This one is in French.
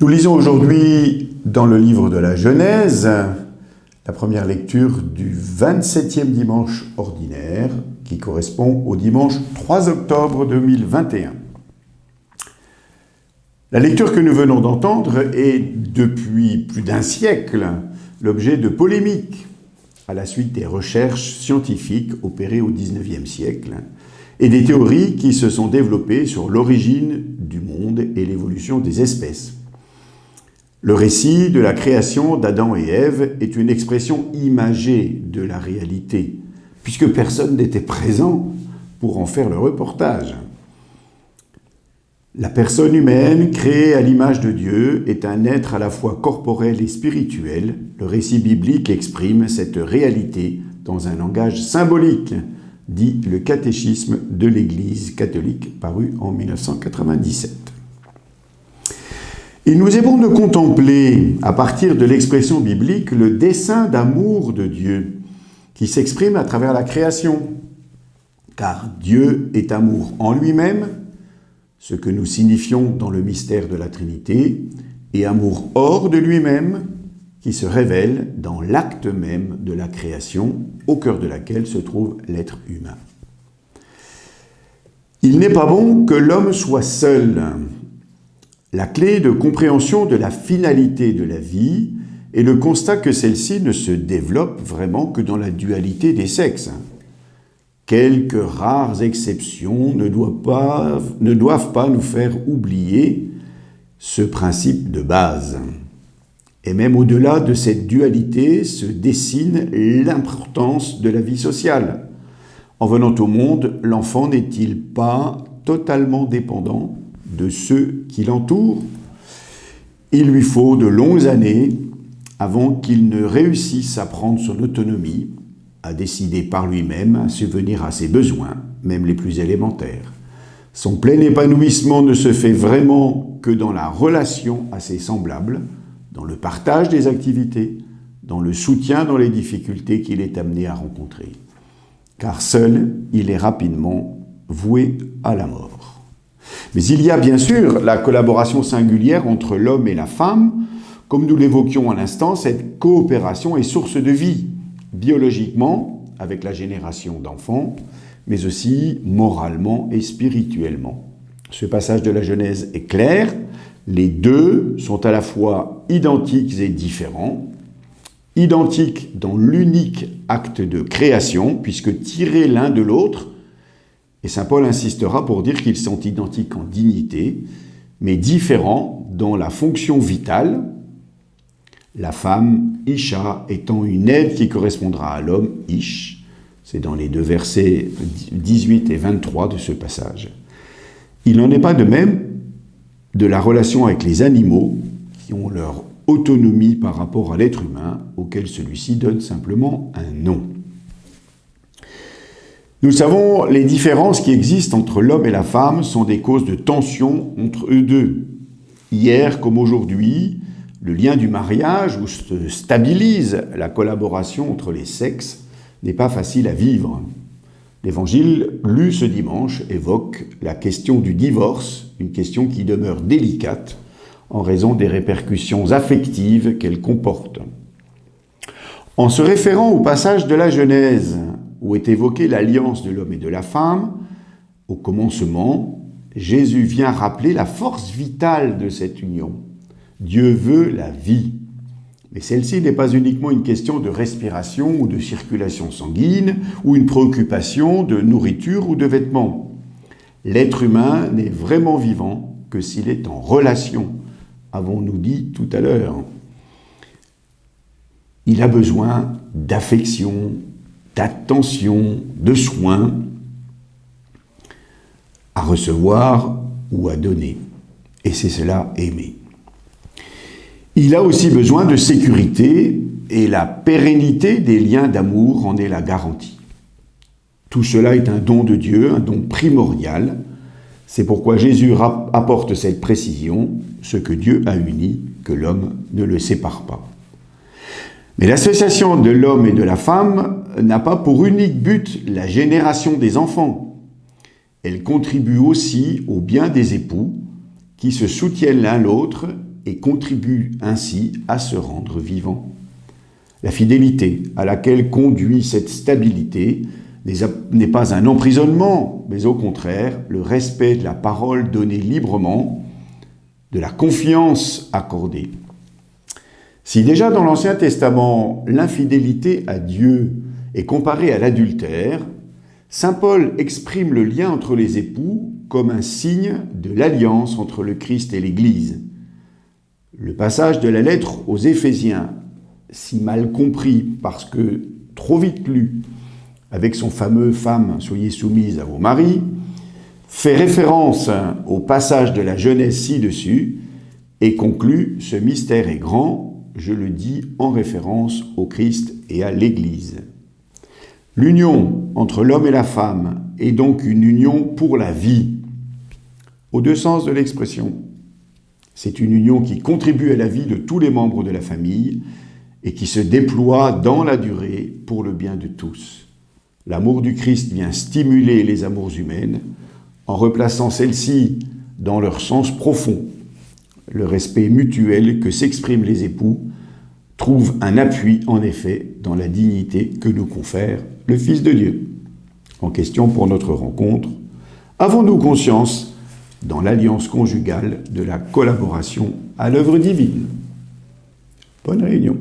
Nous lisons aujourd'hui dans le livre de la Genèse, la première lecture du 27e dimanche ordinaire, qui correspond au dimanche 3 octobre 2021. La lecture que nous venons d'entendre est, depuis plus d'un siècle, l'objet de polémiques à la suite des recherches scientifiques opérées au XIXe siècle et des théories qui se sont développées sur l'origine du monde et l'évolution des espèces. Le récit de la création d'Adam et Ève est une expression imagée de la réalité, puisque personne n'était présent pour en faire le reportage. La personne humaine, créée à l'image de Dieu, est un être à la fois corporel et spirituel. Le récit biblique exprime cette réalité dans un langage symbolique, dit le catéchisme de l'Église catholique, paru en 1997. Il nous est bon de contempler, à partir de l'expression biblique, le dessein d'amour de Dieu, qui s'exprime à travers la création. Car Dieu est amour en lui-même, ce que nous signifions dans le mystère de la Trinité, et amour hors de lui-même, qui se révèle dans l'acte même de la création, au cœur de laquelle se trouve l'être humain. Il n'est pas bon que l'homme soit seul. La clé de compréhension de la finalité de la vie est le constat que celle-ci ne se développe vraiment que dans la dualité des sexes. Quelques rares exceptions ne doivent pas nous faire oublier ce principe de base. Et même au-delà de cette dualité se dessine l'importance de la vie sociale. En venant au monde, l'enfant n'est-il pas totalement dépendant de ceux qui l'entourent? Il lui faut de longues années avant qu'il ne réussisse à prendre son autonomie, à décider par lui-même, à subvenir à ses besoins, même les plus élémentaires. Son plein épanouissement ne se fait vraiment que dans la relation à ses semblables, dans le partage des activités, dans le soutien dans les difficultés qu'il est amené à rencontrer. Car seul, il est rapidement voué à la mort. Mais il y a bien sûr la collaboration singulière entre l'homme et la femme. Comme nous l'évoquions à l'instant, cette coopération est source de vie, biologiquement, avec la génération d'enfants, mais aussi moralement et spirituellement. Ce passage de la Genèse est clair. Les deux sont à la fois identiques et différents. Identiques dans l'unique acte de création, puisque tirés l'un de l'autre, et saint Paul insistera pour dire qu'ils sont identiques en dignité, mais différents dans la fonction vitale, la femme, Isha, étant une aide qui correspondra à l'homme, Ish. C'est dans les deux versets 18 et 23 de ce passage. Il n'en est pas de même de la relation avec les animaux, qui ont leur autonomie par rapport à l'être humain, auquel celui-ci donne simplement un nom. Nous savons, les différences qui existent entre l'homme et la femme sont des causes de tension entre eux deux. Hier comme aujourd'hui, le lien du mariage, où se stabilise la collaboration entre les sexes, n'est pas facile à vivre. L'évangile lu ce dimanche évoque la question du divorce, une question qui demeure délicate en raison des répercussions affectives qu'elle comporte. En se référant au passage de la Genèse, où est évoquée l'alliance de l'homme et de la femme, au commencement, Jésus vient rappeler la force vitale de cette union. Dieu veut la vie. Mais celle-ci n'est pas uniquement une question de respiration ou de circulation sanguine, ou une préoccupation de nourriture ou de vêtements. L'être humain n'est vraiment vivant que s'il est en relation, avons-nous dit tout à l'heure. Il a besoin d'affection, d'attention, de soins, à recevoir ou à donner. Et c'est cela, aimer. Il a aussi besoin de sécurité et la pérennité des liens d'amour en est la garantie. Tout cela est un don de Dieu, un don primordial. C'est pourquoi Jésus apporte cette précision, ce que Dieu a uni, que l'homme ne le sépare pas. Mais l'association de l'homme et de la femme n'a pas pour unique but la génération des enfants. Elle contribue aussi au bien des époux qui se soutiennent l'un l'autre et contribue ainsi à se rendre vivant. La fidélité à laquelle conduit cette stabilité n'est pas un emprisonnement, mais au contraire le respect de la parole donnée librement, de la confiance accordée. Si déjà dans l'Ancien Testament, l'infidélité à Dieu est comparée à l'adultère, saint Paul exprime le lien entre les époux comme un signe de l'alliance entre le Christ et l'Église. Le passage de la lettre aux Éphésiens, si mal compris parce que trop vite lu, avec son fameux « Femmes, soyez soumises à vos maris », fait référence au passage de la Genèse ci-dessus et conclut « Ce mystère est grand, je le dis en référence au Christ et à l'Église ». L'union entre l'homme et la femme est donc une union pour la vie, aux deux sens de l'expression. C'est une union qui contribue à la vie de tous les membres de la famille et qui se déploie dans la durée pour le bien de tous. L'amour du Christ vient stimuler les amours humaines en replaçant celles-ci dans leur sens profond. Le respect mutuel que s'expriment les époux trouve un appui, en effet, dans la dignité que nous confère le Fils de Dieu. En question pour notre rencontre, avons-nous conscience, dans l'alliance conjugale, de la collaboration à l'œuvre divine ? Bonne réunion.